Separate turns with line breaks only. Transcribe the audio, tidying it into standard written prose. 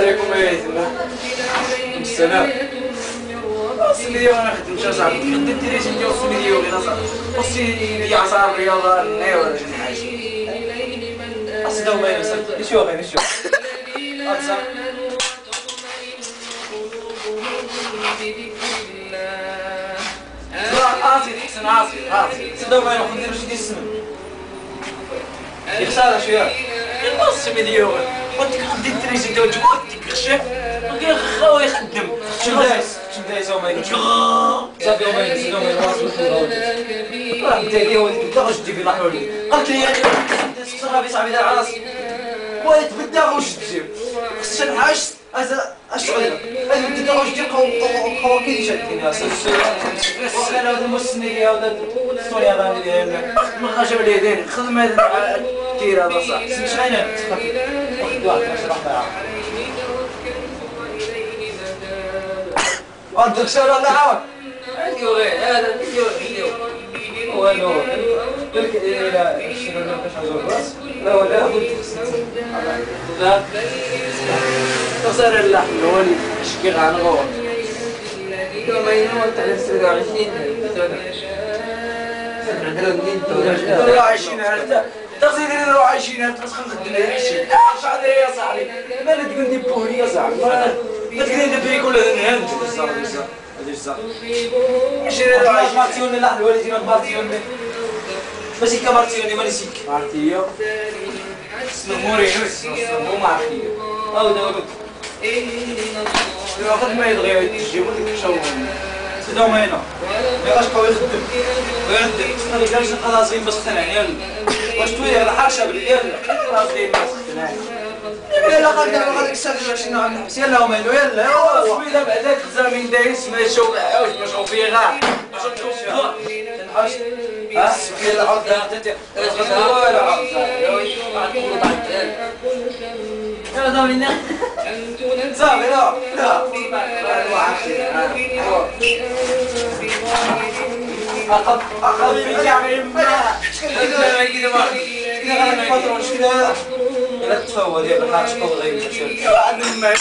عليكم يا يتما السلام السميديو انا خدمت اصاحبي خدمت ليش ندير السميديو غير اصاحبي خصني ندير عصا الرياضه ناير ولا شي حاجه اصدقوا ما ينسى نشوف نشوف اتصل عاصي حسن عاصي صدقوا ما ياخذ ندير شي السمن يخسر شويه النص مليون وديك خديت تريزي انت وجهك غشاء غير خويا يخدم شنو دايس هما صافي هما ينسى هما يواصلوا راه بدا لي ولدي بدا واش تجيب يلاحظوا لي قالت لي صافي صاحبي دار على راسي وليت بدا واش تجيب خصك نحاش اشتغل انا بدا واش تجيب قواكي شادين يا سيدي انا هذا المسني هذا السوريا غادي ديالنا ما خاش عليه ديالي خدم هذا كثير هذا صح شحال واحد واحد اشرح لها عندك سؤال ولا عاود عندي غير هذا فيديو والو قلت الى شنو باش نزور راس لا ولا قلت لا تصير اللحم هو اللي شكي غنغور كما ينوض على 27 تقصد لي نروح 20 بس خنخدم لها شي شحال يا صاحبي مالك تقول لي بوري يا صاحبي ما تقول لي بيك ولا نهند هذه الزهر 20 مارتيون لا الوالدين مارتيون ماشي كمارتيون ماني سيك مارتيو سنمورينو سنمو مارتيو او داود واخد ما يدغي تجيبو ديك الشاور سيدو ما هنا ما يبقاش قوي يخدم ويعدل ما يقدرش خلاصين بس اقتنع يلا واش توي على حرشه باليلا راس ديال الناس اقتنع يلا غادي غاديك الساعه شنو عم نحبس يلا ومالو يلا سميده بعدا الزامين دايس ما يشوف عاوش ما شوف فيه غا باش نشوف تنحش ها يلا عاود انت والو عاود يلا داولينا صافي لا أخذ يعمل ما شكلها كذا ما كذا فترة مشكلة لا تتفوت يا بحاج طوغي ما